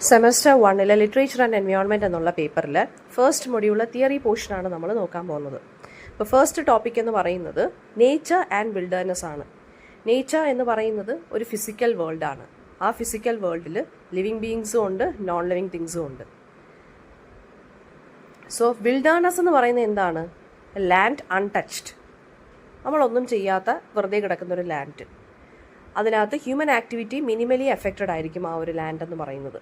Semester 1 literature and environment എന്നുള്ള പേപ്പറിൽ first മൊഡ്യൂളിലെ theory പോർഷനാണ് നമ്മൾ നോക്കാൻ പോകുന്നത്. ഇപ്പോൾ ഫസ്റ്റ് ടോപ്പിക് എന്ന് പറയുന്നത് നേച്ചർ ആൻഡ് വിൽഡർനെസ് ആണ്. നേച്ചർ എന്ന് പറയുന്നത് ഒരു ഫിസിക്കൽ വേൾഡാണ്. ആ ഫിസിക്കൽ വേൾഡിൽ ലിവിങ് ബീയിങ്സും ഉണ്ട്, നോൺ ലിവിങ് തിങ്സും ഉണ്ട്. സോ വിൽഡർനെസ് എന്ന് പറയുന്നത് എന്താണ്? ലാൻഡ് അൺടച്ച്ഡ്, നമ്മളൊന്നും ചെയ്യാത്ത വെറുതെ കിടക്കുന്ന ഒരു ലാൻഡ്. അതിനകത്ത് ഹ്യൂമൻ ആക്ടിവിറ്റി മിനിമലി എഫക്റ്റഡ് ആയിരിക്കും ആ ഒരു ലാൻഡ് എന്ന് പറയുന്നത്.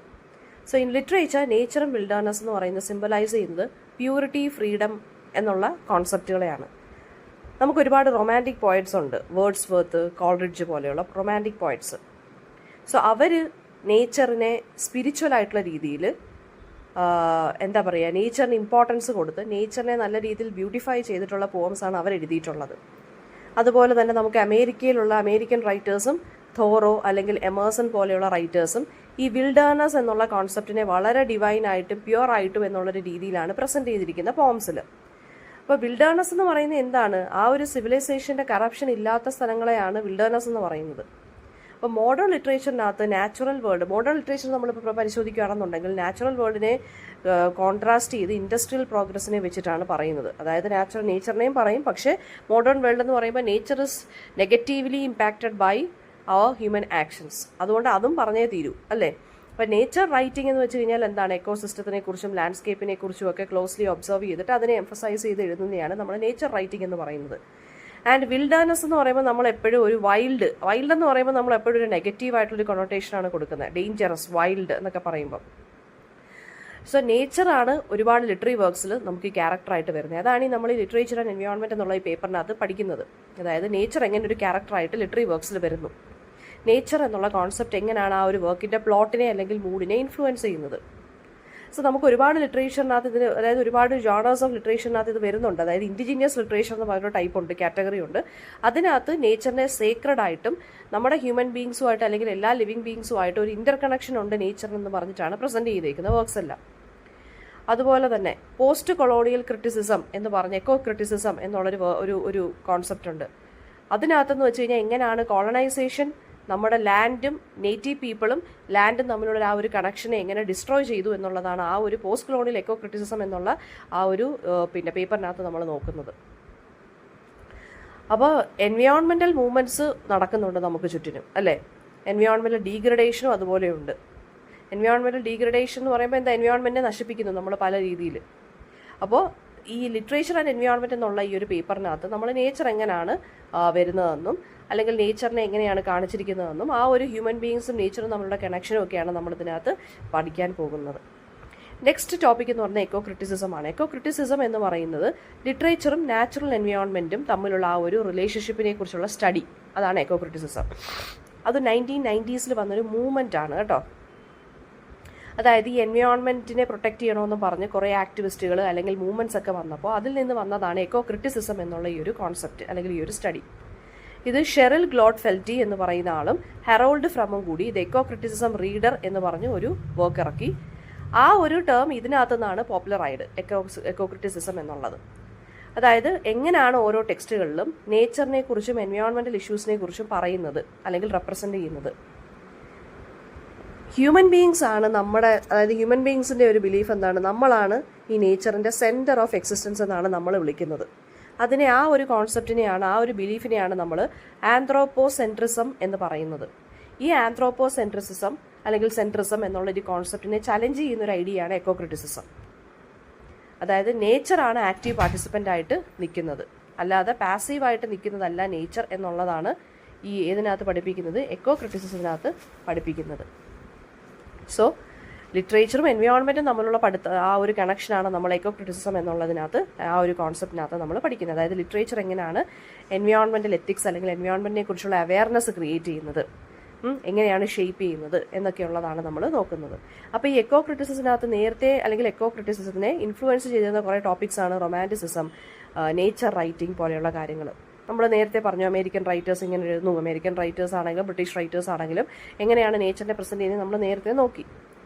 സോ ഇൻ ലിറ്ററേച്ചർ നേച്ചറും വിൽഡർനെസ് എന്ന് പറയുന്നത് സിംബലൈസ് ചെയ്യുന്നത് പ്യൂരിറ്റി, ഫ്രീഡം എന്നുള്ള കോൺസെപ്റ്റുകളെയാണ്. നമുക്ക് ഒരുപാട് റൊമാൻറ്റിക് പോയറ്റ്സ് ഉണ്ട്, വേർഡ്സ് വർത്ത്, കോൾറിഡ്ജ് പോലെയുള്ള റൊമാൻറ്റിക് പോയറ്റ്സ്. സോ അവർ നേച്ചറിനെ സ്പിരിച്വൽ ആയിട്ടുള്ള രീതിയിൽ എന്താ പറയുക, നേച്ചറിന് ഇമ്പോർട്ടൻസ് കൊടുത്ത് നേച്ചറിനെ നല്ല രീതിയിൽ ബ്യൂട്ടിഫൈ ചെയ്തിട്ടുള്ള പോംസാണ് അവർ എഴുതിയിട്ടുള്ളത്. അതുപോലെ തന്നെ നമുക്ക് അമേരിക്കയിലുള്ള അമേരിക്കൻ റൈറ്റേഴ്സും തോറോ അല്ലെങ്കിൽ എമേഴ്സൺ പോലെയുള്ള റൈറ്റേഴ്സും ഈ വിൽഡർനെസ് എന്നുള്ള കോൺസെപ്റ്റിനെ വളരെ ഡിവൈനായിട്ടും പ്യുവർ ആയിട്ടും എന്നുള്ളൊരു രീതിയിലാണ് പ്രസൻറ്റ് ചെയ്തിരിക്കുന്ന പോംസിൽ. അപ്പോൾ വിൽഡർനെസ് എന്ന് പറയുന്നത് എന്താണ്? ആ ഒരു സിവിലൈസേഷൻ്റെ കറപ്ഷൻ ഇല്ലാത്ത സ്ഥലങ്ങളെയാണ് വിൽഡർനെസ് എന്ന് പറയുന്നത്. അപ്പോൾ മോഡേൺ ലിറ്ററേച്ചറിനകത്ത് നാച്ചുറൽ വേൾഡ്, മോഡേൺ ലിറ്ററേച്ചർ നമ്മളിപ്പോൾ പരിശോധിക്കുകയാണെന്നുണ്ടെങ്കിൽ നാച്ചുറൽ വേൾഡിനെ കോൺട്രാസ്റ്റ് ചെയ്ത് ഇൻഡസ്ട്രിയൽ പ്രോഗ്രസിനെ വെച്ചിട്ടാണ് പറയുന്നത്. അതായത് നേച്ചറിനെയും പറയും, പക്ഷേ മോഡേൺ വേൾഡ് എന്ന് പറയുമ്പോൾ nature is negatively impacted by our human actions. അതുകൊണ്ട് അതും പറഞ്ഞേ തീരൂ, അല്ലേ? അപ്പോൾ നേച്ചർ റൈറ്റിംഗ് എന്ന് വെച്ച് കഴിഞ്ഞാൽ എന്താണ്? എക്കോസിസ്റ്റത്തിനെ കുറിച്ചും ലാൻഡ്സ്കേപ്പിനെ കുറിച്ചും ഒക്കെ ക്ലോസ്ലി ഒബ്സർവ് ചെയ്തിട്ട് അതിനെ എംഫസൈസ് ചെയ്ത് എഴുതുന്നതാണ് നമ്മൾ നേച്ചർ റൈറ്റിംഗ് എന്ന് പറയുന്നത്. ആൻഡ് വിൽഡർനെസ് എന്ന് പറയുമ്പോൾ നമ്മൾ എപ്പോഴും ഒരു വൈൽഡ് എന്ന് പറയുമ്പോൾ നമ്മൾ എപ്പോഴും ഒരു നെഗറ്റീവായിട്ടുള്ളൊരു കൊണോട്ടേഷനാണ് കൊടുക്കുന്നത്, ഡേഞ്ചറസ്, വൈൽഡ് എന്നൊക്കെ പറയുമ്പോൾ. സോ നേച്ചറാണ് ഒരുപാട് ലിറ്റററി വർക്ക്സിൽ നമുക്ക് ഈ ക്യാരക്ടറായിട്ട് വരുന്നത്. അതാണ് ഈ നമ്മൾ ഈ ലിറ്ററേച്ചർ ആൻഡ് എൻവയോൺമെൻറ്റ് എന്നുള്ള ഈ പേപ്പറിനകത്ത് പഠിക്കുന്നത്. അതായത് നേച്ചർ എങ്ങനെ ഒരു ക്യാരക്ടറായിട്ട് ലിറ്റററി വർക്ക്സിൽ വരുന്നു, നേച്ചർ എന്നുള്ള കോൺസെപ്റ്റ് എങ്ങനെയാണ് ആ ഒരു വർക്കിൻ്റെ പ്ലോട്ടിനെ അല്ലെങ്കിൽ മൂഡിനെ ഇൻഫ്ലുവൻസ് ചെയ്യുന്നത്. സോ നമുക്ക് ഒരുപാട് ലിറ്ററേച്ചറിനകത്ത് ഇതിന്, അതായത് ഒരുപാട് ജോണേഴ്സ് ഓഫ് ലിറ്ററേച്ചറിനകത്ത് ഇത് വരുന്നുണ്ട്. അതായത് ഇൻഡിജീനിയസ് ലിറ്ററേച്ചർ എന്ന് പറയുന്ന ടൈപ്പ് ഉണ്ട്, കാറ്റഗറി ഉണ്ട്. അതിനകത്ത് നേച്ചറിനെ സേക്രഡ് ആയിട്ടും നമ്മുടെ ഹ്യൂമൻ ബീങ്സുമായിട്ട് അല്ലെങ്കിൽ എല്ലാ ലിവിങ് ബീങ്സുമായിട്ട് ഒരു ഇന്റർ കണക്ഷൻ ഉണ്ട് നേച്ചറിനെന്ന് പറഞ്ഞിട്ടാണ് പ്രസന്റ് ചെയ്തേക്കുന്നത് വർക്ക്സ് എല്ലാം. അതുപോലെ തന്നെ പോസ്റ്റ് കൊളോണിയൽ ക്രിറ്റിസിസം എന്ന് പറഞ്ഞ എക്കോ ക്രിറ്റിസിസം എന്നുള്ളൊരു ഒരു കോൺസെപ്റ്റ് ഉണ്ട്. അതിനകത്തെന്ന് വെച്ച് കഴിഞ്ഞാൽ എങ്ങനെയാണ് കോളനൈസേഷൻ നമ്മുടെ ലാൻഡും നേറ്റീവ് പീപ്പിളും ലാൻഡും തമ്മിലുള്ള ആ ഒരു കണക്ഷനെ എങ്ങനെ ഡിസ്ട്രോയ് ചെയ്തു എന്നുള്ളതാണ് ആ ഒരു പോസ്റ്റ് കൊളോണിയൽ എക്കോ ക്രിറ്റിസിസം എന്നുള്ള ആ ഒരു പേപ്പറിനകത്ത് നമ്മൾ നോക്കുന്നത്. അപ്പോൾ എൻവയോൺമെൻറ്റൽ മൂവ്മെൻറ്റ്സ് നടക്കുന്നുണ്ട് നമുക്ക് ചുറ്റിനും, അല്ലേ? എൻവയോൺമെൻറ്റൽ ഡീഗ്രഡേഷനും അതുപോലെയുണ്ട്. എൻവയോൺമെൻറ്റൽ ഡീഗ്രഡേഷൻ എന്ന് പറയുമ്പോൾ എന്താ? എൻവയോൺമെൻറ്റിനെ നശിപ്പിക്കുന്നു നമ്മൾ പല രീതിയിൽ. അപ്പോൾ ഈ ലിറ്ററേച്ചർ ആൻഡ് എൻവയോൺമെൻറ്റ് എന്നുള്ള ഈ ഒരു പേപ്പറിനകത്ത് നമ്മൾ നേച്ചർ എങ്ങനെയാണ് വരുന്നതെന്നും അല്ലെങ്കിൽ നേച്ചറിനെ എങ്ങനെയാണ് കാണിച്ചിരിക്കുന്നതെന്നും ആ ഒരു ഹ്യൂമൻ ബീയിങ്സും നേച്ചറും നമ്മളുടെ കണക്ഷനും ഒക്കെയാണ് നമ്മളിതിനകത്ത് പഠിക്കാൻ പോകുന്നത്. നെക്സ്റ്റ് ടോപ്പിക് എന്ന് പറഞ്ഞാൽ എക്കോ ക്രിറ്റിസിസമാണ്. എക്കോ ക്രിറ്റിസിസം എന്ന് പറയുന്നത് ലിറ്ററേച്ചറും നാച്ചുറൽ എൻവയോൺമെൻറ്റും തമ്മിലുള്ള ആ ഒരു റിലേഷൻഷിപ്പിനെ കുറിച്ചുള്ള സ്റ്റഡി, അതാണ് എക്കോ ക്രിറ്റിസിസം. അത് 1990s വന്നൊരു മൂവ്മെൻ്റ് ആണ് കേട്ടോ. അതായത് ഈ എൻവയോൺമെൻറ്റിനെ പ്രൊട്ടക്ട് ചെയ്യണമെന്ന് പറഞ്ഞ് കുറേ ആക്ടിവിസ്റ്റുകൾ അല്ലെങ്കിൽ മൂവ്മെൻറ്റ്സ് ഒക്കെ വന്നപ്പോൾ അതിൽ നിന്ന് വന്നതാണ് എക്കോ ക്രിറ്റിസിസം എന്നുള്ള ഈ ഒരു കോൺസെപ്റ്റ് അല്ലെങ്കിൽ ഈ ഒരു സ്റ്റഡി. ഇത് ഷെറിൽ ഗ്ലോഡ്ഫെൽറ്റി എന്ന് പറയുന്ന ആളും ഹെറോൾഡ് ഫ്രമും കൂടി ഇത് എക്കോ ക്രിറ്റിസിസം റീഡർ എന്ന് പറഞ്ഞ് ഒരു വർക്ക് ഇറക്കി. ആ ഒരു ടേം ഇതിനകത്തു നിന്നാണ് പോപ്പുലറായത്, എക്കോ ക്രിറ്റിസിസം എന്നുള്ളത്. അതായത് എങ്ങനെയാണ് ഓരോ ടെക്സ്റ്റുകളിലും നേച്ചറിനെ കുറിച്ചും എൻവയോൺമെൻറ്റൽ ഇഷ്യൂസിനെ കുറിച്ചും പറയുന്നത് അല്ലെങ്കിൽ റെപ്രസെൻ്റ് ചെയ്യുന്നത്. ഹ്യൂമൻ ബീയിങ്സ് ആണ് നമ്മുടെ, അതായത് ഹ്യൂമൻ ബീയിങ്സിൻ്റെ ഒരു ബിലീഫ് എന്താണ്? നമ്മളാണ് ഈ നേച്ചറിൻ്റെ സെൻറ്റർ ഓഫ് എക്സിസ്റ്റൻസ് എന്നാണ് നമ്മൾ വിളിക്കുന്നത്. അതിനെ, ആ ഒരു കോൺസെപ്റ്റിനെയാണ്, ആ ഒരു ബിലീഫിനെയാണ് നമ്മൾ ആന്ത്രോപ്പോസെൻട്രിസം എന്ന് പറയുന്നത്. ഈ ആന്ത്രോപ്പോസെൻട്രിസിസം അല്ലെങ്കിൽ സെൻട്രിസം എന്നുള്ളൊരു കോൺസെപ്റ്റിനെ ചലഞ്ച് ചെയ്യുന്ന ഒരു ഐഡിയയാണ് എക്കോ ക്രിറ്റിസിസം. അതായത് നേച്ചറാണ് ആക്റ്റീവ് പാർട്ടിസിപ്പൻ്റ് ആയിട്ട് നിൽക്കുന്നത്, അല്ലാതെ പാസീവായിട്ട് നിൽക്കുന്നതല്ല നേച്ചർ എന്നുള്ളതാണ് ഈ ഇതിനകത്ത് പഠിപ്പിക്കുന്നത്, എക്കോ ക്രിറ്റിസിസത്തിനകത്ത് പഠിപ്പിക്കുന്നത്. സോ ലിറ്ററേച്ചറും എൻവയോൺമെൻറ്റും തമ്മിലുള്ള ആ ഒരു കണക്ഷനാണ് നമ്മൾ എക്കോ ക്രിറ്റിസിസം എന്നുള്ളതിനകത്ത്, ആ ഒരു കോൺസെപ്റ്റിനകത്ത് നമ്മൾ പഠിക്കുന്നത്. അതായത് ലിറ്ററേച്ചർ എങ്ങനെയാണ് എൻവയോൺമെൻറ്റൽ എത്തിക്സ് അല്ലെങ്കിൽ എൻവയോൺമെൻറ്റിനെ കുറിച്ചുള്ള അവയർനെസ് ക്രിയേറ്റ് ചെയ്യുന്നത്, എങ്ങനെയാണ് ഷേപ്പ് ചെയ്യുന്നത് എന്നൊക്കെയുള്ളതാണ് നമ്മൾ നോക്കുന്നത്. അപ്പോൾ ഈ എക്കോ ക്രിറ്റിസിസത്തിനകത്ത് നേരത്തെ അല്ലെങ്കിൽ എക്കോ ക്രിറ്റിസിസത്തിനെ ഇൻഫ്ലുവൻസ് ചെയ്തിരുന്ന കുറേ ടോപ്പിക്സാണ് റൊമാൻറ്റിസിസം, നേച്ചർ റൈറ്റിംഗ് പോലെയുള്ള കാര്യങ്ങൾ. നമ്മൾ നേരത്തെ പറഞ്ഞു അമേരിക്കൻ റൈറ്റേഴ്സ് ഇങ്ങനെ എഴുതുന്നു, അമേരിക്കൻ റൈറ്റേഴ്സ് ആണെങ്കിലും ബ്രിട്ടീഷ് റൈറ്റേഴ്സ് ആണെങ്കിലും എങ്ങനെയാണ് നേച്ചറിനെ പ്രസൻറ്റ് ചെയ്യുന്നത് നമ്മൾ നേരത്തെ നോക്കി.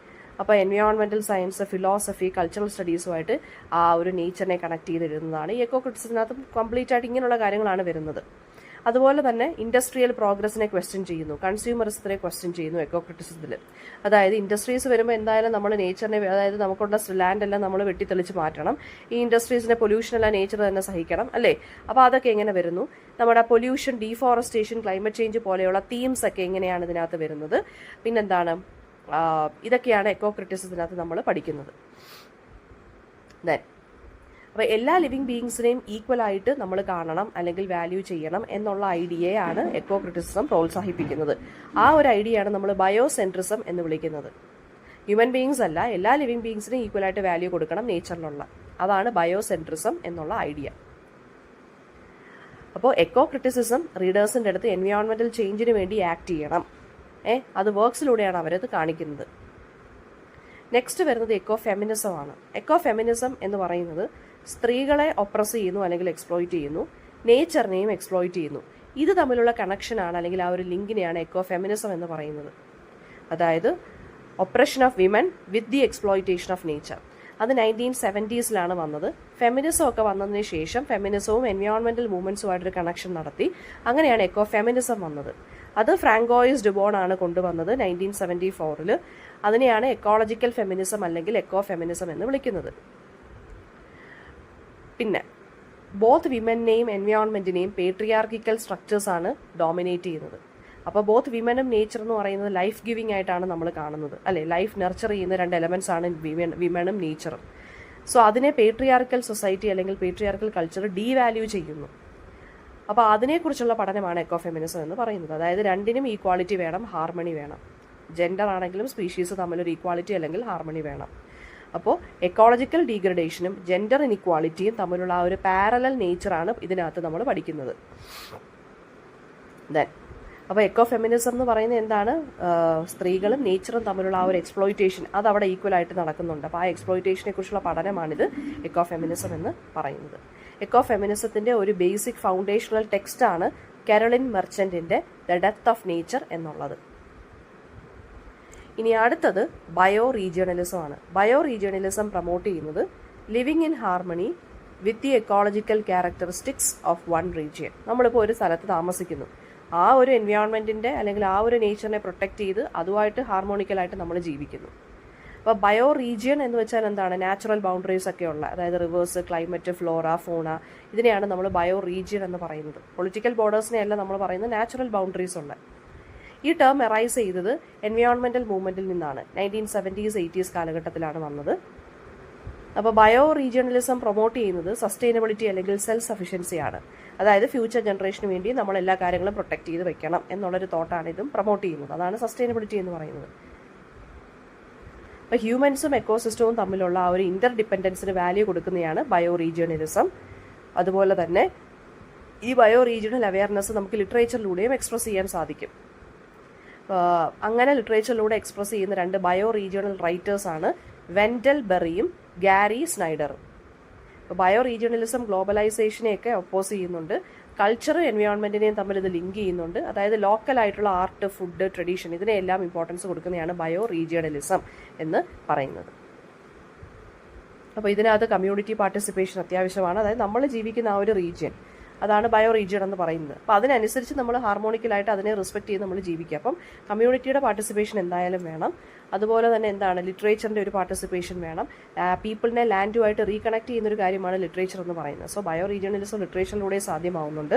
അപ്പോൾ എൻവയോൺമെൻറ്റൽ സയൻസ്, ഫിലോസഫി, കൾച്ചറൽ സ്റ്റഡീസുമായിട്ട് ആ ഒരു നേച്ചറിനെ കണക്ട് ചെയ്ത് എഴുതുന്നതാണ് ഈ എക്കോ ക്രിറ്റിസിസത്തിനകത്ത്. കംപ്ലീറ്റ് ആയിട്ട് ഇങ്ങനെയുള്ള കാര്യങ്ങളാണ് വരുന്നത്. അതുപോലെ തന്നെ ഇൻഡസ്ട്രിയൽ പ്രോഗ്രസിനെ ക്വസ്റ്റ്യൻ ചെയ്യുന്നു, കൺസ്യൂമറിസത്തിനെ ക്വസ്റ്റ്യൻ ചെയ്യുന്നു എക്കോ ക്രിറ്റിസിസത്തിൽ. അതായത് ഇൻഡസ്ട്രീസ് വരുമ്പോൾ എന്തായാലും നമ്മൾ നേച്ചറിനെ, അതായത് നമുക്കുള്ള ലാൻഡ് എല്ലാം നമ്മൾ വെട്ടിത്തെളിച്ച് മാറ്റണം. ഈ ഇൻഡസ്ട്രീസിന്റെ പൊല്യൂഷൻ എല്ലാം നേച്ചർ തന്നെ സഹിക്കണം അല്ലേ? അപ്പോൾ അതൊക്കെ എങ്ങനെ വരുന്നു? നമ്മുടെ പൊല്യൂഷൻ, ഡീഫോറസ്റ്റേഷൻ, ക്ലൈമറ്റ് ചേഞ്ച് പോലെയുള്ള തീംസ് ഒക്കെ എങ്ങനെയാണ് ഇതിനകത്ത് വരുന്നത്? പിന്നെന്താണ്, ഇതൊക്കെയാണ് എക്കോ ക്രിറ്റിസിസത്തിനകത്ത് നമ്മൾ പഠിക്കുന്നത്. ദെൻ അപ്പോൾ എല്ലാ ലിവിങ് ബീയിങ്സിനെയും ഈക്വലായിട്ട് നമ്മൾ കാണണം അല്ലെങ്കിൽ വാല്യൂ ചെയ്യണം എന്നുള്ള ഐഡിയയാണ് എക്കോ ക്രിറ്റിസിസം പ്രോത്സാഹിപ്പിക്കുന്നത്. ആ ഒരു ഐഡിയയാണ് നമ്മൾ ബയോസെൻട്രിസം എന്ന് വിളിക്കുന്നത്. ഹ്യൂമൻ ബീയിങ്സ് അല്ല, എല്ലാ ലിവിങ് ബീയിങ്സിനും ഈക്വലായിട്ട് വാല്യൂ കൊടുക്കണം നേച്ചറിലുള്ള. അതാണ് ബയോസെൻട്രിസം എന്നുള്ള ഐഡിയ. അപ്പോൾ എക്കോ ക്രിറ്റിസിസം റീഡേഴ്സിൻ്റെ അടുത്ത് എൻവയോൺമെൻറ്റൽ ചേഞ്ചിന് വേണ്ടി ആക്ട് ചെയ്യണം. അത് വർക്ക്സിലൂടെയാണ് അവരത് കാണിക്കുന്നത്. നെക്സ്റ്റ് വരുന്നത് എക്കോ ഫെമിനിസം ആണ്. എക്കോ ഫെമിനിസം എന്ന് പറയുന്നത് സ്ത്രീകളെ ഒപ്രസ് ചെയ്യുന്നു അല്ലെങ്കിൽ എക്സ്പ്ലോയിറ്റ് ചെയ്യുന്നു, നേച്ചറിനെയും എക്സ്പ്ലോയിറ്റ് ചെയ്യുന്നു. ഇത് തമ്മിലുള്ള കണക്ഷനാണ് അല്ലെങ്കിൽ ആ ഒരു ലിങ്കിനെയാണ് എക്കോ ഫെമിനിസം എന്ന് പറയുന്നത്. അതായത് oppression of women with the exploitation of nature. അത് 1970s വന്നത്. ഫെമിനിസം ഒക്കെ വന്നതിന് ശേഷം ഫെമിനിസവും എൻവയോൺമെന്റൽ മൂവ്മെന്റ്സുമായിട്ടൊരു കണക്ഷൻ നടത്തി. അങ്ങനെയാണ് എക്കോ ഫെമിനിസം വന്നത്. അത് ഫ്രാങ്കോയിസ് ഡുബോൺ ആണ് കൊണ്ടുവന്നത് 1974. അതിനെയാണ് എക്കോളജിക്കൽ ഫെമിനിസം അല്ലെങ്കിൽ എക്കോ ഫെമിനിസം എന്ന് വിളിക്കുന്നത്. പിന്നെ ബോത്ത് വിമനെയും എൻവയോൺമെന്റിനെയും പേട്രിയാർക്കിക്കൽ സ്ട്രക്ചേഴ്സാണ് ഡോമിനേറ്റ് ചെയ്യുന്നത്. അപ്പോൾ ബോത്ത് വിമനും നേച്ചർ എന്ന് പറയുന്നത് ലൈഫ് ഗിവിംഗ് ആയിട്ടാണ് നമ്മൾ കാണുന്നത് അല്ലേ? ലൈഫ് നർച്ചർ ചെയ്യുന്ന രണ്ട് എലമെന്റ്സ് ആണ് വിമനും നേച്ചറും. സോ അതിനെ പേട്രിയാർക്കൽ സൊസൈറ്റി അല്ലെങ്കിൽ പേട്രിയാർക്കൽ കൾച്ചർ ഡീവാല്യൂ ചെയ്യുന്നു. അപ്പോൾ അതിനെക്കുറിച്ചുള്ള പഠനമാണ് എക്കോ ഫെമിനിസം എന്ന് പറയുന്നത്. അതായത് രണ്ടിനും ഈക്വാളിറ്റി വേണം, ഹാർമണി വേണം. ജെൻഡർ ആണെങ്കിലും സ്പീഷീസ് തമ്മിലൊരു ഈക്വാളിറ്റി അല്ലെങ്കിൽ ഹാർമണി വേണം. അപ്പോൾ എക്കോളജിക്കൽ ഡീഗ്രഡേഷനും ജെൻഡർ ഇൻഇക്വാളിറ്റിയും തമ്മിലുള്ള ആ ഒരു പാരലൽ നേച്ചറാണ് ഇതിനകത്ത് നമ്മൾ പഠിക്കുന്നത്. ദെൻ അപ്പോൾ എക്കോ ഫെമിനിസം എന്ന് പറയുന്നത് എന്താണ്? സ്ത്രീകളും നേച്ചറും തമ്മിലുള്ള ആ ഒരു എക്സ്പ്ലോയിറ്റേഷൻ അത് അവിടെ ഈക്വലായിട്ട് നടക്കുന്നുണ്ട്. അപ്പോൾ ആ എക്സ്പ്ലോയിറ്റേഷനെ കുറിച്ചുള്ള പഠനമാണിത് എക്കോ ഫെമിനിസം എന്ന് പറയുന്നത്. എക്കോ ഫെമിനിസത്തിൻ്റെ ഒരു ബേസിക് ഫൗണ്ടേഷണൽ ടെക്സ്റ്റാണ് കാരോലിൻ മെർച്ചന്റിൻ്റെ ദ ഡെത്ത് ഓഫ് നേച്ചർ എന്നുള്ളത്. ഇനി അടുത്തത് ബയോ റീജിയണലിസം ആണ്. ബയോ റീജിയണലിസം പ്രൊമോട്ട് ചെയ്യുന്നത് living in harmony with the ecological characteristics of one region. നമ്മളിപ്പോൾ ഒരു സ്ഥലത്ത് താമസിക്കുന്നു, ആ ഒരു എൻവയോൺമെൻറ്റിൻ്റെ അല്ലെങ്കിൽ ആ ഒരു നേച്ചറിനെ പ്രൊട്ടക്റ്റ് ചെയ്ത് അതുമായിട്ട് ഹാർമോണിക്കലായിട്ട് നമ്മൾ ജീവിക്കുന്നു. അപ്പോൾ ബയോ റീജിയൻ എന്ന് വെച്ചാൽ എന്താണ്? നാച്ചുറൽ ബൗണ്ടറീസ് ഒക്കെ ഉള്ള, അതായത് റിവേഴ്സ്, ക്ലൈമറ്റ്, ഫ്ലോറ, ഫോണ, ഇതിനെയാണ് നമ്മൾ ബയോ റീജിയൻ എന്ന് പറയുന്നത്. പൊളിറ്റിക്കൽ ബോർഡേഴ്സിനെയല്ല നമ്മൾ പറയുന്നത്, നാച്ചുറൽ ബൗണ്ടറീസ് ഉള്ള. ഈ ടേം എറൈസ് ചെയ്തത് എൻവയോൺമെൻറ്റൽ മൂവ്മെൻറ്റിൽ നിന്നാണ്. 1970s 80s കാലഘട്ടത്തിലാണ് വന്നത്. അപ്പോൾ ബയോ റീജിയണലിസം പ്രൊമോട്ട് ചെയ്യുന്നത് സസ്റ്റൈനബിലിറ്റി അല്ലെങ്കിൽ സെൽഫ് സഫിഷ്യൻസിയാണ്. അതായത് ഫ്യൂച്ചർ ജനറേഷന് വേണ്ടി നമ്മൾ എല്ലാ കാര്യങ്ങളും പ്രൊട്ടക്ട് ചെയ്ത് വെക്കണം എന്നുള്ളൊരു തോട്ടാണ് ഇതും പ്രൊമോട്ട് ചെയ്യുന്നത്. അതാണ് സസ്റ്റൈനബിലിറ്റി എന്ന് പറയുന്നത്. അപ്പോൾ ഹ്യൂമൻസും എക്കോസിസ്റ്റവും തമ്മിലുള്ള ആ ഒരു ഇന്റർ ഡിപ്പെൻഡൻസിന് വാല്യൂ കൊടുക്കുന്നതാണ് ബയോ റീജിയണലിസം. അതുപോലെ തന്നെ ഈ ബയോ റീജിയണൽ അവയർനെസ് നമുക്ക് ലിറ്ററേച്ചറിലൂടെയും എക്സ്പ്രസ് ചെയ്യാൻ സാധിക്കും. അങ്ങനെ ലിറ്ററേച്ചറിലൂടെ എക്സ്പ്രസ് ചെയ്യുന്ന രണ്ട് ബയോ റീജിയണൽ റൈറ്റേഴ്സാണ് വെൻഡൽ ബെറിയും ഗാരി സ്നൈഡറും. ബയോ റീജിയണലിസം ഗ്ലോബലൈസേഷനെയൊക്കെ ഒപ്പോസ് ചെയ്യുന്നുണ്ട്, കൾച്ചറും എൻവയോൺമെൻറ്റിനെയും തമ്മിൽ ഇത് ലിങ്ക് ചെയ്യുന്നുണ്ട്. അതായത് ലോക്കലായിട്ടുള്ള ആർട്ട്, ഫുഡ്, ട്രഡീഷൻ ഇതിനെല്ലാം ഇമ്പോർട്ടൻസ് കൊടുക്കുന്നതാണ് ബയോ റീജിയണലിസം എന്ന് പറയുന്നത്. അപ്പോൾ ഇതിനകത്ത് കമ്മ്യൂണിറ്റി പാർട്ടിസിപ്പേഷൻ അത്യാവശ്യമാണ്. അതായത് നമ്മൾ ജീവിക്കുന്ന ആ ഒരു റീജിയൻ, അതാണ് ബയോ റീജിയൻ എന്ന് പറയുന്നത്. അപ്പോൾ അതിനനുസരിച്ച് നമ്മൾ ഹാർമോണിക്കലായിട്ട് അതിനെ റെസ്പെക്ട് ചെയ്ത് നമ്മൾ ജീവിക്കുക. അപ്പം കമ്മ്യൂണിറ്റിയുടെ പാർട്ടിസിപ്പേഷൻ എന്തായാലും വേണം. അതുപോലെ തന്നെ എന്താണ്, ലിറ്ററേച്ചറിൻ്റെ ഒരു പാർട്ടിസിപ്പേഷൻ വേണം. പീപ്പിളിനെ ലാൻഡുമായിട്ട് റീകണക്ട് ചെയ്യുന്നൊരു കാര്യമാണ് ലിറ്ററേച്ചർ എന്ന് പറയുന്നത്. സോ ബയോ റീജിയണലിസം ലിറ്ററേച്ചറിലൂടെ സാധ്യമാവുന്നുണ്ട്.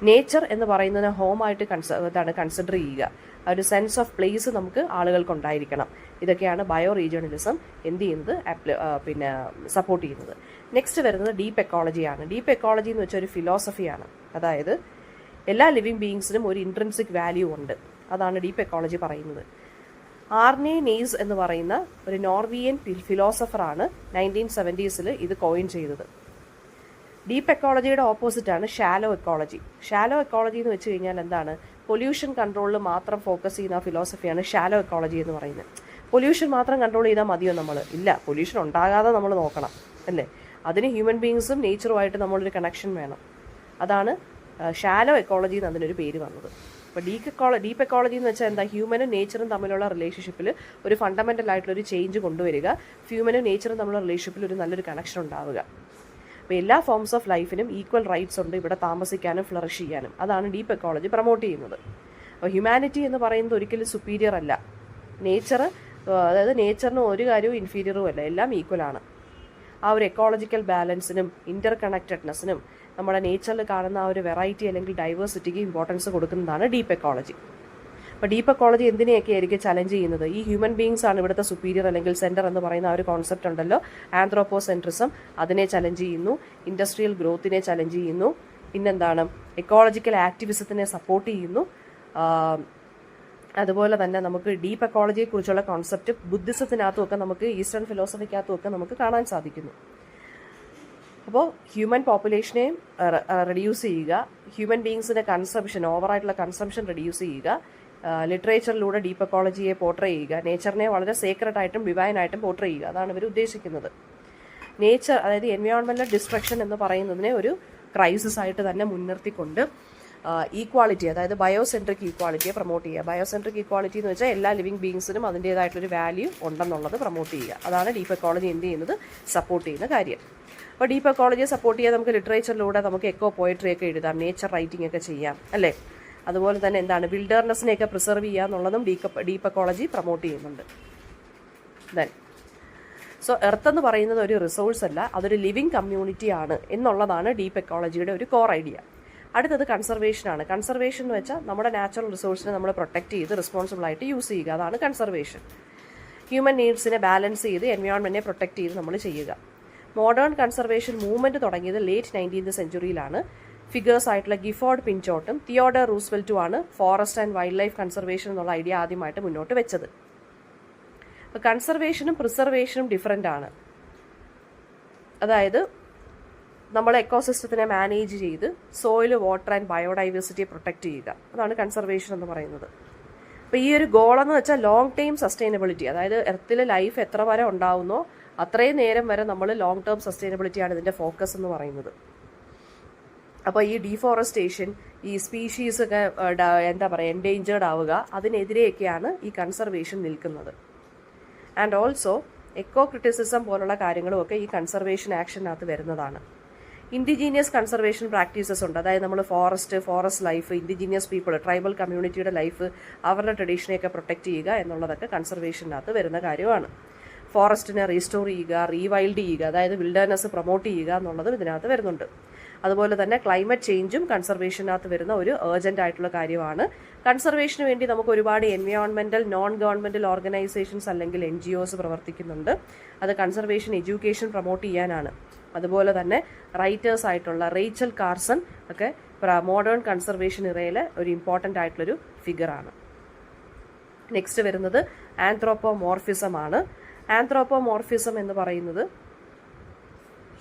നേച്ചർ എന്ന് പറയുന്നതിന് ഹോമായിട്ട് കൺസിഡർ ചെയ്യുക. ഒരു സെൻസ് ഓഫ് പ്ലേസ് നമുക്ക് ആളുകൾക്കുണ്ടായിരിക്കണം. ഇതൊക്കെയാണ് ബയോ റീജിയണലിസം എന്ത് ചെയ്യുന്നത്, പിന്നെ സപ്പോർട്ട് ചെയ്യുന്നത്. നെക്സ്റ്റ് വരുന്നത് ഡീപ്പ് എക്കോളജിയാണ്. ഡീപ്പ് എക്കോളജി എന്ന് വെച്ചാൽ ഒരു ഫിലോസഫിയാണ്. അതായത് എല്ലാ ലിവിങ് ബീയിങ്സിനും ഒരു ഇൻട്രിൻസിക് വാല്യൂ ഉണ്ട്. അതാണ് ഡീപ്പ് എക്കോളജി പറയുന്നത്. ആർനെ നെയ്സ് എന്ന് പറയുന്ന ഒരു നോർവിയൻ ഫിലോസഫറാണ് 1970s ഇത് കോയിൻ ചെയ്തത്. ഡീപ്പ് എക്കോളജിയുടെ ഓപ്പോസിറ്റാണ് ഷാലോ എക്കോളജി. ഷാലോ എക്കോളജി എന്ന് വെച്ച് കഴിഞ്ഞാൽ എന്താണ്, പൊല്യൂഷൻ കൺട്രോളിൽ മാത്രം ഫോക്കസ് ചെയ്യുന്ന ഫിലോസഫിയാണ് ഷാലോ എക്കോളജി എന്ന് പറയുന്നത്. പൊല്യൂഷൻ മാത്രം കൺട്രോൾ ചെയ്താൽ മതിയോ നമ്മൾ? ഇല്ല, പൊല്യൂഷൻ ഉണ്ടാകാതെ നമ്മൾ നോക്കണം അല്ലേ? അതിന് ഹ്യൂമൻ ബീയിങ്സും നേച്ചറുമായിട്ട് നമ്മളൊരു കണക്ഷൻ വേണം. അതാണ് ഷാലോ എക്കോളജി എന്ന് അതിനൊരു പേര് വന്നത്. അപ്പോൾ ഡീപ്പ് എക്കോളജി എന്ന് വെച്ചാൽ എന്താ, ഹ്യൂമനും നേച്ചറും തമ്മിലുള്ള റിലേഷൻഷിപ്പിൽ ഒരു ഫണ്ടമെൻ്റൽ ആയിട്ടുള്ളൊരു ചേഞ്ച് കൊണ്ടുവരിക, ഹ്യൂമനും നേച്ചറും തമ്മിലുള്ള റിലേഷൻഷിപ്പിൽ ഒരു നല്ലൊരു കണക്ഷൻ ഉണ്ടാവുക. അപ്പോൾ എല്ലാ ഫോംസ് ഓഫ് ലൈഫിനും ഈക്വൽ റൈറ്റ്സ് ഉണ്ട് ഇവിടെ താമസിക്കാനും ഫ്ലറിഷ് ചെയ്യാനും. അതാണ് ഡീപ്പ് എക്കോളജി പ്രൊമോട്ട് ചെയ്യുന്നത്. അപ്പോൾ ഹ്യൂമാനിറ്റി എന്ന് പറയുന്നത് ഒരിക്കലും സുപ്പീരിയർ അല്ല. നേച്ചർ, അതായത് നേച്ചറിന് ഒരു കാര്യവും ഇൻഫീരിയറും അല്ല, എല്ലാം ഈക്വലാണ്. ആ ഒരു എക്കോളജിക്കൽ ബാലൻസിനും ഇൻ്റർ കണക്റ്റഡ്നെസ്സിനും നമ്മുടെ നേച്ചറിൽ കാണുന്ന ആ ഒരു വെറൈറ്റി അല്ലെങ്കിൽ ഡൈവേഴ്സിറ്റിക്ക് ഇമ്പോർട്ടൻസ് കൊടുക്കുന്നതാണ് ഡീപ്പ് എക്കോളജി. അപ്പോൾ ഡീപ്പ് എക്കോളജി എന്തിനെയൊക്കെ ആയിരിക്കും ചലഞ്ച് ചെയ്യുന്നത്? ഈ ഹ്യൂമൻ ബീങ്സ് ആണ് ഇവിടുത്തെ സുപ്പീരിയർ അല്ലെങ്കിൽ സെൻറ്റർ എന്ന് പറയുന്ന ആ ഒരു കോൺസെപ്റ്റ് ഉണ്ടല്ലോ, ആന്ത്രോപ്പോസെൻട്രിസം, അതിനെ ചലഞ്ച് ചെയ്യുന്നു. ഇൻഡസ്ട്രിയൽ ഗ്രോത്തിനെ ചലഞ്ച് ചെയ്യുന്നു. പിന്നെന്താണ്? എക്കോളജിക്കൽ ആക്ടിവിസത്തിനെ സപ്പോർട്ട് ചെയ്യുന്നു. അതുപോലെ തന്നെ നമുക്ക് ഡീപ്പ് എക്കോളജിയെക്കുറിച്ചുള്ള കോൺസെപ്റ്റ് ബുദ്ധിസത്തിനകത്തുമൊക്കെ നമുക്ക് ഈസ്റ്റേൺ ഫിലോസഫിക്കകത്തുമൊക്കെ നമുക്ക് കാണാൻ സാധിക്കുന്നു. അപ്പോൾ ഹ്യൂമൻ പോപ്പുലേഷനെ റെഡ്യൂസ് ചെയ്യുക, ഹ്യൂമൻ ബീങ്സിൻ്റെ കൺസംഷൻ, ഓവറായിട്ടുള്ള കൺസംഷൻ റെഡ്യൂസ് ചെയ്യുക, ലിറ്ററേച്ചറിലൂടെ ഡീപ്പ് എക്കോളജിയെ പോർട്രേ ചെയ്യുക, നേച്ചറിനെ വളരെ സേക്രഡായിട്ടും ഡിവൈനായിട്ടും പോർട്രേ ചെയ്യുക. അതാണ് ഇവർ ഉദ്ദേശിക്കുന്നത്. നേച്ചർ, അതായത് എൻവയോൺമെൻറ്റൽ ഡിസ്ട്രക്ഷൻ എന്ന് പറയുന്നതിനെ ഒരു ക്രൈസിസ് ആയിട്ട് തന്നെ മുൻനിർത്തിക്കൊണ്ട് ഈക്വാളിറ്റി, അതായത് ബയോസെൻട്രിക് ഈക്വാളിറ്റിയെ പ്രൊമോട്ട് ചെയ്യുക. ബയോസെൻട്രിക് ഈക്വാളിറ്റി എന്ന് വെച്ചാൽ എല്ലാ ലിവിങ് ബീങ്സിനും അതിൻ്റേതായിട്ടൊരു വാല്യൂ ഉണ്ടെന്നുള്ളത് പ്രൊമോട്ട് ചെയ്യുക. അതാണ് ഡീപ്പ് എക്കോളജി എന്ത് ചെയ്യുന്നത്, സപ്പോർട്ട് ചെയ്യുന്ന കാര്യം. അപ്പോൾ ഡീപ്പ് എക്കോളജിയെ സപ്പോർട്ട് ചെയ്യാൻ നമുക്ക് ലിറ്ററേച്ചറിലൂടെ നമുക്ക് എക്കോ പോയട്രി ഒക്കെ എഴുതാം, നേച്ചർ റൈറ്റിംഗ് ഒക്കെ ചെയ്യാം, അല്ലേ? അതുപോലെ തന്നെ എന്താണ്, വിൽഡർനെസ്സിനെയൊക്കെ പ്രിസർവ് ചെയ്യുക എന്നുള്ളതും ഡീപ്പ് എക്കോളജി പ്രൊമോട്ട് ചെയ്യുന്നുണ്ട്. ദെൻ സോ എർത്ത് എന്ന് പറയുന്നത് ഒരു റിസോഴ്സ് അല്ല, അതൊരു ലിവിങ് കമ്മ്യൂണിറ്റി ആണ് എന്നുള്ളതാണ് ഡീപ്പ് എക്കോളജിയുടെ ഒരു കോർ ഐഡിയ. അടുത്തത് കൺസർവേഷനാണ്. കൺസർവേഷൻ എന്ന് വെച്ചാൽ നമ്മുടെ നാച്ചുറൽ റിസോഴ്സിനെ നമ്മൾ പ്രൊട്ടക്റ്റ് ചെയ്ത് റെസ്പോൺസിബിളായിട്ട് യൂസ് ചെയ്യുക, അതാണ് കൺസർവേഷൻ. ഹ്യൂമൻ നീഡ്സിനെ ബാലൻസ് ചെയ്ത് എൻവയോൺമെൻറ്റിനെ പ്രൊട്ടക്റ്റ് ചെയ്ത് നമ്മൾ ചെയ്യുക. മോഡേൺ കൺസർവേഷൻ മൂവ്മെൻറ്റ് തുടങ്ങിയത് ലേറ്റ് 19th സെഞ്ചുറിയിലാണ്. ഫിഗേഴ്സ് ആയിട്ടുള്ള ഗിഫോർഡ് പിഞ്ചോട്ടും തിയോഡർ റൂസ്വെൽറ്റുമാണ് forest and wildlife conservation എന്നുള്ള ഐഡിയ ആദ്യമായിട്ട് മുന്നോട്ട് വെച്ചത്. അപ്പോൾ കൺസർവേഷനും പ്രിസർവേഷനും ഡിഫറൻ്റ് ആണ്. അതായത് നമ്മൾ എക്കോസിസ്റ്റത്തിനെ മാനേജ് ചെയ്ത് സോയിൽ, വാട്ടർ ആൻഡ് ബയോഡൈവേഴ്സിറ്റിയെ പ്രൊട്ടക്റ്റ് ചെയ്യുക, അതാണ് കൺസർവേഷൻ എന്ന് പറയുന്നത്. അപ്പോൾ ഈ ഒരു ഗോളെന്ന് വെച്ചാൽ ലോങ് ടൈം സസ്റ്റൈനബിലിറ്റി, അതായത് എർത്തിൽ ലൈഫ് എത്ര വരെ ഉണ്ടാവുന്നോ അത്രയും നേരം വരെ നമ്മൾ ലോങ് ടേം സസ്റ്റൈനബിലിറ്റിയാണ് ഇതിൻ്റെ ഫോക്കസ് എന്ന് പറയുന്നത്. അപ്പോൾ ഈ ഡീഫോറസ്റ്റേഷൻ, ഈ സ്പീഷീസ് ഒക്കെ എന്താ പറയുക എൻഡേഞ്ചേർഡ് ആവുക, അതിനെതിരെയൊക്കെയാണ് ഈ കൺസർവേഷൻ നിൽക്കുന്നത്. ആൻഡ് ഓൾസോ എക്കോ ക്രിറ്റിസിസം പോലുള്ള കാര്യങ്ങളുമൊക്കെ ഈ കൺസർവേഷൻ ആക്ഷനകത്ത് വരുന്നതാണ്. ഇൻഡിജീനിയസ് കൺസർവേഷൻ പ്രാക്ടീസസ് ഉണ്ട്, അതായത് നമ്മൾ forest life, indigenous people, tribal കമ്മ്യൂണിറ്റിയുടെ ലൈഫ്, അവരുടെ ട്രഡീഷനെയൊക്കെ പ്രൊട്ടക്റ്റ് ചെയ്യുക എന്നുള്ളതൊക്കെ കൺസർവേഷനകത്ത് വരുന്ന കാര്യമാണ്. ഫോറസ്റ്റിനെ റീസ്റ്റോർ ചെയ്യുക, റീവൈൽഡ് ചെയ്യുക, അതായത് വിൽഡർനെസ് പ്രൊമോട്ട് ചെയ്യുക എന്നുള്ളതും ഇതിനകത്ത് വരുന്നുണ്ട്. അതുപോലെ തന്നെ ക്ലൈമറ്റ് ചേഞ്ചും കൺസർവേഷനകത്ത് വരുന്ന ഒരു ഏർജൻ്റ് ആയിട്ടുള്ള കാര്യമാണ്. കൺസർവേഷന് വേണ്ടി നമുക്ക് ഒരുപാട് എൻവയോൺമെൻറ്റൽ നോൺ ഗവൺമെൻറ്റൽ ഓർഗനൈസേഷൻസ് അല്ലെങ്കിൽ NGOs പ്രവർത്തിക്കുന്നുണ്ട്. അത് കൺസർവേഷൻ എഡ്യൂക്കേഷൻ പ്രൊമോട്ട് ചെയ്യാനാണ്. അതുപോലെ തന്നെ റൈറ്റേഴ്സ് ആയിട്ടുള്ള റേച്ചൽ കാർസൺ ഒക്കെ മോഡേൺ കൺസർവേഷൻ ഇറയിലെ ഒരു ഇമ്പോർട്ടൻ്റ് ആയിട്ടുള്ളൊരു ഫിഗറാണ്. നെക്സ്റ്റ് വരുന്നത് ആന്ത്രോപ്പോമോർഫിസം ആണ്. ആന്ത്രോപ്പോമോർഫിസം എന്ന് പറയുന്നത്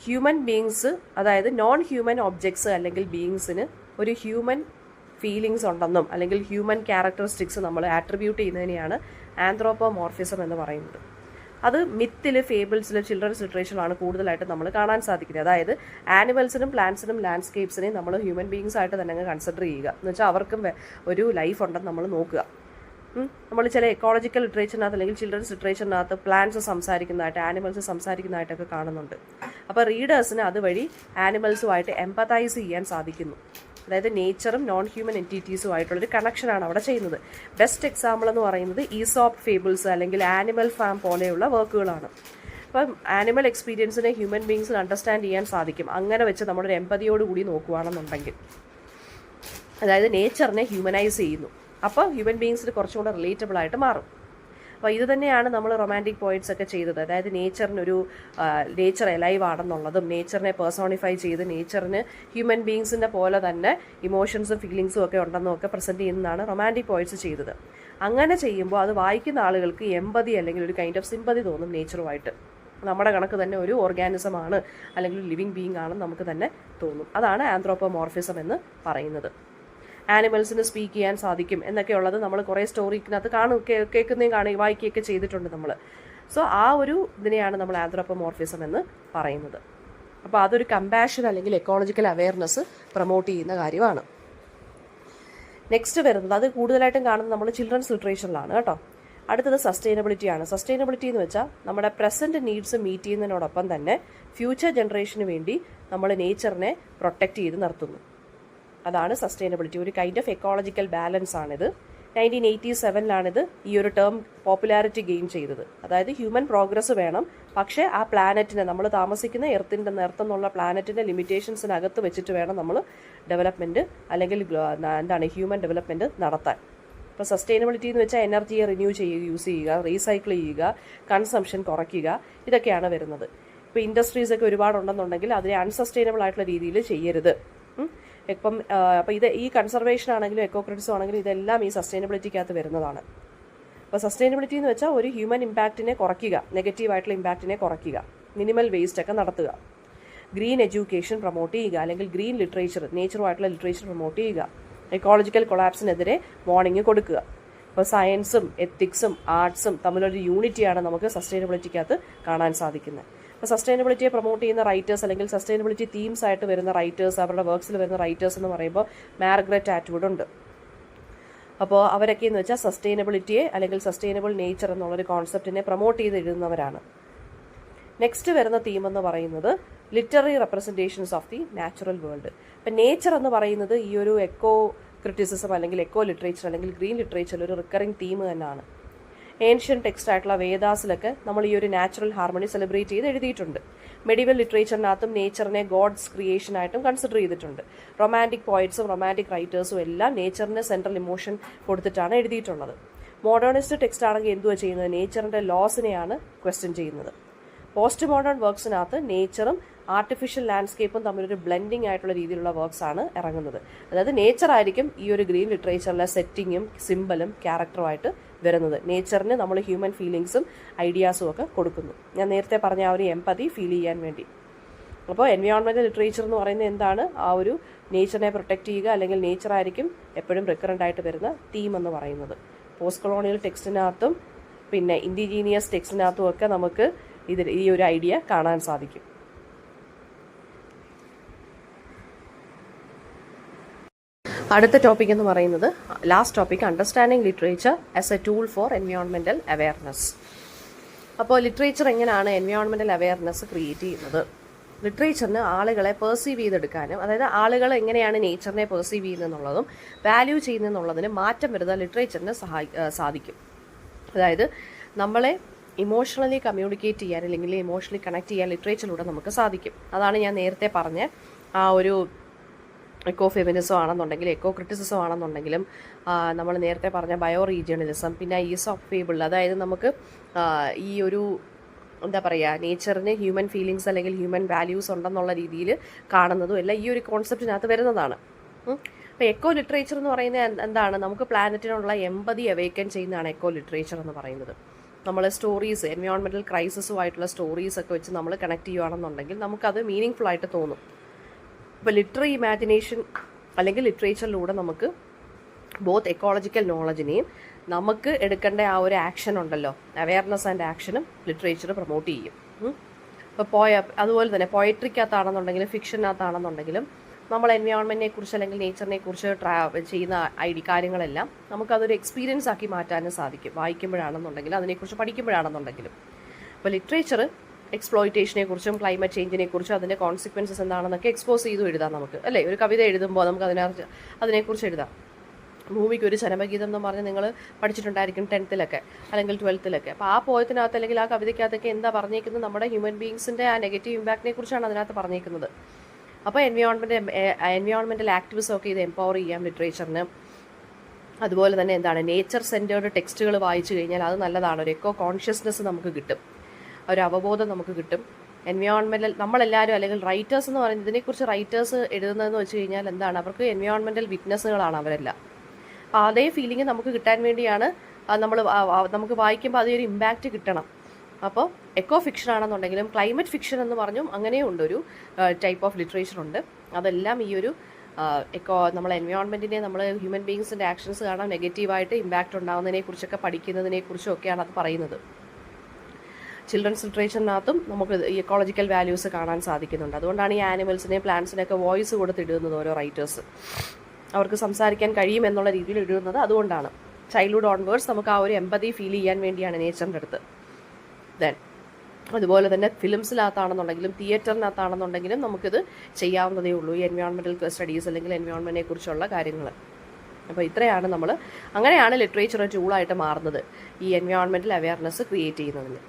ഹ്യൂമൻ ബീങ്സ്, അതായത് നോൺ ഹ്യൂമൻ ഒബ്ജക്ട്സ് അല്ലെങ്കിൽ ബീങ്സിന് ഒരു ഹ്യൂമൻ ഫീലിങ്സ് ഉണ്ടെന്നും അല്ലെങ്കിൽ ഹ്യൂമൻ ക്യാരക്ടറിസ്റ്റിക്സ് നമ്മൾ ആട്രിബ്യൂട്ട് ചെയ്യുന്നതിനെയാണ് ആന്ത്രോപ്പോമോർഫിസം എന്ന് പറയുന്നത്. അത് മിത്തിൽ, ഫേബിൾസിൽ, ചിൽഡ്രൻസ് ലിറ്ററേച്ചറിലാണ് കൂടുതലായിട്ട് നമ്മൾ കാണാൻ സാധിക്കുന്നത്. അതായത് ആനിമൽസിനും പ്ലാന്റ്സിനും ലാൻഡ്സ്കേപ്സിനെയും നമ്മൾ ഹ്യൂമൻ ബീങ്സ് ആയിട്ട് തന്നെ അങ്ങ് കൺസിഡർ ചെയ്യുക എന്ന് വെച്ചാൽ അവർക്കും ഒരു ലൈഫ് ഉണ്ടെന്ന് നമ്മൾ നോക്കുക. നമ്മൾ ചില എക്കോളജിക്കൽ ലിറ്ററേച്ചറിനകത്ത് അല്ലെങ്കിൽ ചിൽഡ്രൻസ് ലിറ്ററേച്ചറിനകത്ത് പ്ലാന്റ്സ് സംസാരിക്കുന്നതായിട്ട്, ആനിമൽസ് സംസാരിക്കുന്നതായിട്ടൊക്കെ കാണുന്നുണ്ട്. അപ്പോൾ റീഡേഴ്സിന് അതുവഴി ആനിമൽസുമായിട്ട് എംപതൈസ് ചെയ്യാൻ സാധിക്കുന്നു. അതായത് നേച്ചറും നോൺ ഹ്യൂമൻ എൻറ്റിറ്റീസുമായിട്ടുള്ളൊരു കണക്ഷനാണ് അവിടെ ചെയ്യുന്നത്. ബെസ്റ്റ് എക്സാമ്പിൾ എന്ന് പറയുന്നത് ഈസോപ്പ് ഫേബിൾസ് അല്ലെങ്കിൽ ആനിമൽ ഫാം പോലെയുള്ള വർക്കുകളാണ്. അപ്പം ആനിമൽ എക്സ്പീരിയൻസിനെ ഹ്യൂമൻ ബീങ്സിന് അണ്ടർസ്റ്റാൻഡ് ചെയ്യാൻ സാധിക്കും. അങ്ങനെ വെച്ച് നമ്മളൊരു എംപതിയോടുകൂടി നോക്കുകയാണെന്നുണ്ടെങ്കിൽ, അതായത് നേച്ചറിനെ ഹ്യൂമനൈസ് ചെയ്യുന്നു. അപ്പോൾ ഹ്യൂമൻ ബീങ്സിന് കുറച്ചും കൂടെ റിലേറ്റബിൾ ആയിട്ട് മാറും. അപ്പോൾ ഇത് തന്നെയാണ് നമ്മൾ റൊമാൻറ്റിക് പോയിറ്റ്സ് ഒക്കെ ചെയ്തത്. അതായത് നേച്ചർ എലൈവ് ആണെന്നുള്ളതും നേച്ചറിനെ പേഴ്സോണിഫൈ ചെയ്ത് നേച്ചറിന് ഹ്യൂമൻ ബീങ്സിൻ്റെ പോലെ തന്നെ ഇമോഷൻസും ഫീലിങ്സും ഒക്കെ ഉണ്ടെന്നും ഒക്കെ പ്രസൻറ്റ് ചെയ്യുന്നതാണ് റൊമാൻറ്റിക് പോയിറ്റ്സ് ചെയ്തത്. അങ്ങനെ ചെയ്യുമ്പോൾ അത് വായിക്കുന്ന ആളുകൾക്ക് എമ്പതി അല്ലെങ്കിൽ ഒരു കൈൻഡ് ഓഫ് സിമ്പതി തോന്നും നേച്ചറുമായിട്ട്. നമ്മുടെ കണക്ക് തന്നെ ഒരു ഓർഗാനിസമാണ് അല്ലെങ്കിൽ ലിവിങ് ബീങ് ആണെന്ന് നമുക്ക് തന്നെ തോന്നും. അതാണ് ആന്ത്രോപ്പോമോർഫിസം എന്ന് പറയുന്നത്. ആനിമൽസിന് സ്പീക്ക് ചെയ്യാൻ സാധിക്കും എന്നൊക്കെയുള്ളത് നമ്മൾ കുറേ സ്റ്റോറിക്കകത്ത് കേൾക്കുകയും വായിക്കുകയൊക്കെ ചെയ്തിട്ടുണ്ട് നമ്മൾ. സോ ആ ഒരു ഇതിനെയാണ് നമ്മൾ ആന്ത്രോപ്പോമോർഫിസം എന്ന് പറയുന്നത്. അപ്പോൾ അതൊരു കമ്പാഷൻ അല്ലെങ്കിൽ എക്കോളജിക്കൽ അവെയർനെസ് പ്രൊമോട്ട് ചെയ്യുന്ന കാര്യമാണ്. നെക്സ്റ്റ് വരുന്നത്, അത് കൂടുതലായിട്ടും കാണുന്നത് നമ്മൾ ചിൽഡ്രൻസ് ലിറ്ററേച്ചറിലാണ് കേട്ടോ. അടുത്തത് സസ്റ്റൈനബിലിറ്റിയാണ്. സസ്റ്റൈനബിലിറ്റി എന്ന് വെച്ചാൽ നമ്മുടെ പ്രസൻറ്റ് നീഡ്സ് മീറ്റ് ചെയ്യുന്നതിനോടൊപ്പം തന്നെ ഫ്യൂച്ചർ ജനറേഷന് വേണ്ടി നമ്മൾ നേച്ചറിനെ പ്രൊട്ടക്റ്റ് ചെയ്ത് നിർത്തുന്നു. അതാണ് സസ്റ്റൈനബിലിറ്റി. ഒരു കൈൻഡ് ഓഫ് എക്കോളജിക്കൽ ബാലൻസ് ആണിത്. 1987 ഈ ഒരു ടേം പോപ്പുലാരിറ്റി ഗെയിൻ ചെയ്തത്. അതായത് ഹ്യൂമൻ പ്രോഗ്രസ് വേണം, പക്ഷേ ആ പ്ലാനറ്റിനെ, നമ്മൾ താമസിക്കുന്ന എർത്തുന്നുള്ള പ്ലാനറ്റിൻ്റെ ലിമിറ്റേഷൻസിനകത്ത് വെച്ചിട്ട് വേണം നമ്മൾ ഡെവലപ്മെൻറ്റ് അല്ലെങ്കിൽ ഹ്യൂമൻ ഡെവലപ്മെൻറ്റ് നടത്താൻ. ഇപ്പോൾ സസ്റ്റൈനബിലിറ്റി എന്ന് വെച്ചാൽ എനർജിയെ റിന്യൂ ചെയ്യുക, യൂസ് ചെയ്യുക, റീസൈക്കിൾ ചെയ്യുക, കൺസംഷൻ കുറയ്ക്കുക, ഇതൊക്കെയാണ് വരുന്നത്. ഇപ്പോൾ ഇൻഡസ്ട്രീസൊക്കെ ഒരുപാടുണ്ടെന്നുണ്ടെങ്കിൽ അതിനെ അൺസസ്റ്റൈനബിൾ ആയിട്ടുള്ള രീതിയിൽ ചെയ്യരുത്. ഇപ്പം അപ്പോൾ ഈ കൺസർവേഷൻ ആണെങ്കിലും എക്കോ ക്രിറ്റിസം ആണെങ്കിലും ഇതെല്ലാം ഈ സസ്റ്റൈനബിലിറ്റിക്കകത്ത് വരുന്നതാണ്. അപ്പോൾ സസ്റ്റൈനബിലിറ്റി എന്ന് വെച്ചാൽ ഒരു ഹ്യൂമൻ ഇമ്പാക്റ്റിനെ കുറയ്ക്കുക, നെഗറ്റീവായിട്ടുള്ള ഇമ്പാക്റ്റിനെ കുറയ്ക്കുക, മിനിമൽ വേസ്റ്റ് ഒക്കെ നടത്തുക, ഗ്രീൻ എഡ്യൂക്കേഷൻ പ്രൊമോട്ട് ചെയ്യുക, അല്ലെങ്കിൽ ഗ്രീൻ ലിറ്ററേച്ചർ, നേച്ചറുമായിട്ടുള്ള ലിറ്ററേച്ചർ പ്രൊമോട്ട് ചെയ്യുക, എക്കോളജിക്കൽ കൊളാപ്സിനെതിരെ വാർണിംഗ് കൊടുക്കുക. അപ്പോൾ സയൻസും എത്തിക്സും ആർട്സും തമ്മിലൊരു യൂണിറ്റിയാണ് നമുക്ക് സസ്റ്റൈനബിലിറ്റിക്കകത്ത് കാണാൻ സാധിക്കുന്നത്. അപ്പോൾ സസ്റ്റൈനബിലിറ്റിയെ പ്രൊമോട്ട് ചെയ്യുന്ന റൈറ്റേഴ്സ് അല്ലെങ്കിൽ സസ്റ്റൈനബിലിറ്റി തീംസ് ആയിട്ട് വരുന്ന റൈറ്റേഴ്സ്, അവരുടെ വർക്ക്സിൽ വരുന്ന റൈറ്റേഴ്സ് എന്ന് പറയുമ്പോൾ മാർഗ്രറ്റ് ആറ്റ്വുഡ് ഉണ്ട്. അപ്പോൾ അവരൊക്കെ എന്ന് വെച്ചാൽ സസ്റ്റൈനബിലിറ്റിയെ അല്ലെങ്കിൽ സസ്റ്റൈനബിൾ നേച്ചർ എന്നുള്ളൊരു കോൺസെപ്റ്റിനെ പ്രൊമോട്ട് ചെയ്ത് എഴുതുന്നവരാണ്. നെക്സ്റ്റ് വരുന്ന തീം എന്ന് പറയുന്നത് literary representations of the natural world. അപ്പം നേച്ചർ എന്ന് പറയുന്നത് ഈ ഒരു എക്കോ ക്രിറ്റിസിസം അല്ലെങ്കിൽ എക്കോ ലിറ്ററേച്ചർ അല്ലെങ്കിൽ ഗ്രീൻ ലിറ്ററേച്ചറിൽ ഒരു റിക്കറിംഗ് തീം തന്നെയാണ്. ഏൻഷ്യൻ ടെക്സ്റ്റ് ആയിട്ടുള്ള വേദാസിലൊക്കെ നമ്മൾ ഈ ഒരു നാച്ചുറൽ ഹാർമണി സെലിബ്രേറ്റ് ചെയ്ത് എഴുതിയിട്ടുണ്ട്. മെഡിവൽ ലിറ്ററേച്ചറിനകത്തും നേച്ചറിനെ ഗോഡ്സ് ക്രിയേഷൻ ആയിട്ടും കൺസിഡർ ചെയ്തിട്ടുണ്ട്. റൊമാൻറ്റിക് പോയിറ്റ്സും റൊമാൻറ്റിക് റൈറ്റേഴ്സും എല്ലാം നേച്ചറിന് സെൻട്രൽ ഇമോഷൻ കൊടുത്തിട്ടാണ് എഴുതിയിട്ടുള്ളത്. മോഡേണിസ്റ്റ് ടെക്സ്റ്റ് ആണെങ്കിൽ എന്തുവാ ചെയ്യുന്നത്? നേച്ചറിൻ്റെ ലോസിനെയാണ് ക്വസ്റ്റ്യൻ ചെയ്യുന്നത്. പോസ്റ്റ് മോഡേൺ വർക്ക്സിനകത്ത് നേച്ചറും ആർട്ടിഫിഷ്യൽ ലാൻഡ്സ്കേപ്പും തമ്മിലൊരു ബ്ലെൻഡിങ് ആയിട്ടുള്ള രീതിയിലുള്ള വർക്ക്സ് ആണ് ഇറങ്ങുന്നത്. അതായത് നേച്ചർ ആയിരിക്കും ഈ ഒരു ഗ്രീൻ ലിറ്ററേച്ചറിലെ സെറ്റിങ്ങും സിമ്പലും ക്യാരക്ടറുമായിട്ട് വരുന്നത്. നേച്ചറിന് നമ്മൾ ഹ്യൂമൻ ഫീലിങ്സും ഐഡിയാസും ഒക്കെ കൊടുക്കുന്നു. ഞാൻ നേരത്തെ പറഞ്ഞ ആ ഒരു എംപതി ഫീൽ ചെയ്യാൻ വേണ്ടി. അപ്പോൾ എൻവയോൺമെൻറ്റൽ ലിറ്ററേച്ചർ എന്ന് പറയുന്നത് എന്താണ്? ആ ഒരു നേച്ചറിനെ പ്രൊട്ടക്റ്റ് ചെയ്യുക, അല്ലെങ്കിൽ നേച്ചർ ആയിരിക്കും എപ്പോഴും റിക്കറൻ്റ് ആയിട്ട് വരുന്ന തീം എന്ന് പറയുന്നത്. പോസ്റ്റ് കൊളോണിയൽ ടെക്സ്റ്റിനകത്തും പിന്നെ ഇൻഡിജീനിയസ് ടെക്സ്റ്റിനകത്തും ഒക്കെ നമുക്ക് ഈ ഒരു ഐഡിയ കാണാൻ സാധിക്കും. അടുത്ത ടോപ്പിക് എന്ന് പറയുന്നത് last topic, understanding literature as A tool for environmental awareness. അപ്പോൾ ലിറ്ററേച്ചർ എങ്ങനെയാണ് എൻവയോൺമെൻറ്റൽ അവെയർനെസ് ക്രിയേറ്റ് ചെയ്യുന്നത്? ലിറ്ററേച്ചറിന് ആളുകളെ പെർസീവ് ചെയ്തെടുക്കാനും, അതായത് ആളുകൾ എങ്ങനെയാണ് നേച്ചറിനെ പെർസീവ് ചെയ്യുന്നതെന്നുള്ളതും വാല്യൂ ചെയ്യുന്നതെന്നുള്ളതിന് മാറ്റം വരുത്താൻ ലിറ്ററേച്ചറിന് സാധിക്കും. അതായത് നമ്മളെ ഇമോഷണലി കമ്മ്യൂണിക്കേറ്റ് ചെയ്യാൻ അല്ലെങ്കിൽ ഇമോഷണലി കണക്ട് ചെയ്യാൻ ലിറ്ററേച്ചറിലൂടെ നമുക്ക് സാധിക്കും. അതാണ് ഞാൻ നേരത്തെ പറഞ്ഞ ആ ഒരു എക്കോ ഫെമിനിസം ആണെന്നുണ്ടെങ്കിലും എക്കോ ക്രിറ്റിസിസം ആണെന്നുണ്ടെങ്കിലും നമ്മൾ നേരത്തെ പറഞ്ഞ ബയോ റീജിയണലിസം, പിന്നെ ഈസ് ഓഫ് ഫേബിൾ, അതായത് നമുക്ക് ഈ ഒരു എന്താ പറയുക, നേച്ചറിന് ഹ്യൂമൻ ഫീലിങ്സ് അല്ലെങ്കിൽ ഹ്യൂമൻ വാല്യൂസ് ഉണ്ടെന്നുള്ള രീതിയിൽ കാണുന്നതും എല്ലാം ഈ ഒരു കോൺസെപ്റ്റിനകത്ത് വരുന്നതാണ്. അപ്പോൾ എക്കോ ലിറ്ററേച്ചർ എന്ന് പറയുന്നത് എന്താണ്? നമുക്ക് പ്ലാനറ്റിനുള്ള എമ്പതി അവേക്കൻ ചെയ്യുന്നതാണ് എക്കോ ലിറ്ററേച്ചർ എന്ന് പറയുന്നത്. നമ്മൾ സ്റ്റോറീസ്, എൻവയോൺമെൻറ്റൽ ക്രൈസിസുമായിട്ടുള്ള സ്റ്റോറീസൊക്കെ വെച്ച് നമ്മൾ കണക്ട് ചെയ്യുകയാണെന്നുണ്ടെങ്കിൽ നമുക്കത് മീനിങ് ഫുൾ ആയിട്ട് തോന്നും. ഇപ്പോൾ ലിറ്റററി ഇമാജിനേഷൻ അല്ലെങ്കിൽ ലിറ്ററേച്ചറിലൂടെ നമുക്ക് ബോത്ത് എക്കോളജിക്കൽ നോളജിനെയും നമുക്ക് എടുക്കേണ്ട ആ ഒരു ആക്ഷൻ ഉണ്ടല്ലോ, അവെയർനെസ് ആൻഡ് ആക്ഷനും ലിറ്ററേച്ചർ പ്രൊമോട്ട് ചെയ്യും. ഇപ്പോൾ അതുപോലെ തന്നെ പോയട്രിക്കകത്താണെന്നുണ്ടെങ്കിലും ഫിക്ഷനകത്താണെന്നുണ്ടെങ്കിലും നമ്മൾ എൻവയോൺമെൻറ്റിനെ കുറിച്ച് അല്ലെങ്കിൽ നേച്ചറിനെ കുറിച്ച് ചെയ്യുന്ന കാര്യങ്ങളെല്ലാം നമുക്കതൊരു എക്സ്പീരിയൻസ് ആക്കി മാറ്റാനും സാധിക്കും, വായിക്കുമ്പോഴാണെന്നുണ്ടെങ്കിലും അതിനെക്കുറിച്ച് പഠിക്കുമ്പോഴാണെന്നുണ്ടെങ്കിലും. അപ്പോൾ ലിറ്ററേച്ചർ എക്സ്പ്ലോയിറ്റേഷനെ കുറിച്ചും ക്ലൈമറ്റ് ചേഞ്ചിനെ കുറിച്ചും അതിൻ്റെ കോൺസിക്വൻസസ് എന്താണെന്നൊക്കെ എക്സ്പോസ് ചെയ്തു എഴുതാം നമുക്ക്, അല്ലേ? ഒരു കവിത എഴുതുമ്പോൾ നമുക്ക് അതിനെക്കുറിച്ച് എഴുതാം. ഭൂമിക്ക് ഒരു ചരമഗീതം എന്ന് പറഞ്ഞ് നിങ്ങൾ പഠിച്ചിട്ടുണ്ടായിരിക്കും 10th അല്ലെങ്കിൽ 12th. അപ്പോൾ ആ പോയത്തിനകത്ത് അല്ലെങ്കിൽ ആ കവിതയ്ക്കകത്തൊക്കെ എന്താ പറഞ്ഞേക്കുന്നത്? നമ്മുടെ ഹ്യൂമൻ ബീങ്സിൻ്റെ ആ നെഗറ്റീവ് ഇമ്പാക്റ്റിനെ കുറിച്ചാണ് അതിനകത്ത് പറഞ്ഞേക്കുന്നത്. അപ്പോൾ എൻവയോൺമെൻറ്റൽ ആക്ടിവിസം ഒക്കെ ഇത് എംപവർ ചെയ്യാം ലിറ്ററേച്ചറിന്. അതുപോലെ തന്നെ എന്താണ്, നേച്ചർ സെൻറ്റേർഡ് ടെക്സ്റ്റുകൾ വായിച്ചു കഴിഞ്ഞാൽ അത് നല്ലതാണ്. ഒരു എക്കോ കോൺഷ്യസ്നെസ് നമുക്ക് കിട്ടും, ഒരു അവബോധം നമുക്ക് കിട്ടും. എൻവയോൺമെൻറ്റൽ നമ്മളെല്ലാവരും അല്ലെങ്കിൽ റൈറ്റേഴ്സ് എന്ന് പറയുന്നത്, ഇതിനെക്കുറിച്ച് റൈറ്റേഴ്സ് എഴുതുന്നതെന്ന് വെച്ച് കഴിഞ്ഞാൽ എന്താണ്, അവർക്ക് എൻവയോൺമെൻറ്റൽ വിറ്റ്നസ്സുകളാണ് അവരെല്ലാം. അപ്പോൾ അതേ ഫീലിംഗ് നമുക്ക് കിട്ടാൻ വേണ്ടിയാണ് നമുക്ക് വായിക്കുമ്പോൾ അതൊരു ഇമ്പാക്റ്റ് കിട്ടണം. അപ്പോൾ എക്കോ ഫിക്ഷൻ ആണെന്നുണ്ടെങ്കിലും ക്ലൈമറ്റ് ഫിക്ഷൻ എന്ന് പറഞ്ഞും അങ്ങനെയും ഉണ്ടൊരു ടൈപ്പ് ഓഫ് ലിറ്ററേച്ചർ ഉണ്ട്. അതെല്ലാം ഈ ഒരു നമ്മൾ എൻവയോൺമെൻറ്റിനെ നമ്മൾ ഹ്യൂമൻ ബീങ്സിൻ്റെ ആക്ഷൻസ് കാണാൻ നെഗറ്റീവായിട്ട് ഇമ്പാക്റ്റ് ഉണ്ടാകുന്നതിനെ കുറിച്ചൊക്കെ പഠിക്കുന്നതിനെക്കുറിച്ചും ഒക്കെയാണ് അത് പറയുന്നത്. ചിൽഡ്രൻസ് ലിറ്ററേച്ചറിനകത്തും നമുക്ക് എക്കോളജിക്കൽ വാല്യൂസ് കാണാൻ സാധിക്കുന്നുണ്ട്. അതുകൊണ്ടാണ് ഈ ആനിമൽസിനെയും പ്ലാന്റ്സിനെയൊക്കെ വോയിസ് കൊടുത്തിടുന്നത് ഓരോ റൈറ്റേഴ്സ്. അവർക്ക് സംസാരിക്കാൻ കഴിയും എന്നുള്ള രീതിയിൽ എഴുതുന്നത് അതുകൊണ്ടാണ്. ചൈൽഡ്ഹുഡ് ഓൺവേർഡ്സ് നമുക്ക് ആ ഒരു എമ്പതി ഫീൽ ചെയ്യാൻ വേണ്ടിയാണ് നേച്ചറിൻ്റെ അടുത്ത്. ദെൻ അതുപോലെ തന്നെ ഫിലിംസിനകത്താണെന്നുണ്ടെങ്കിലും തിയേറ്ററിനകത്താണെന്നുണ്ടെങ്കിലും നമുക്കിത് ചെയ്യാവുന്നതേ ഉള്ളൂ, ഈ എൻവയോൺമെൻറ്റൽ സ്റ്റഡീസ് അല്ലെങ്കിൽ എൻവയോൺമെൻറ്റിനെ കുറിച്ചുള്ള കാര്യങ്ങൾ. അപ്പോൾ ഇത്രയാണ് അങ്ങനെയാണ് ലിറ്ററേച്ചർ ഒരു ടൂളായിട്ട് മാറുന്നത് ഈ എൻവയോൺമെൻറ്റൽ അവയർനെസ് ക്രിയേറ്റ് ചെയ്യുന്നതിന്.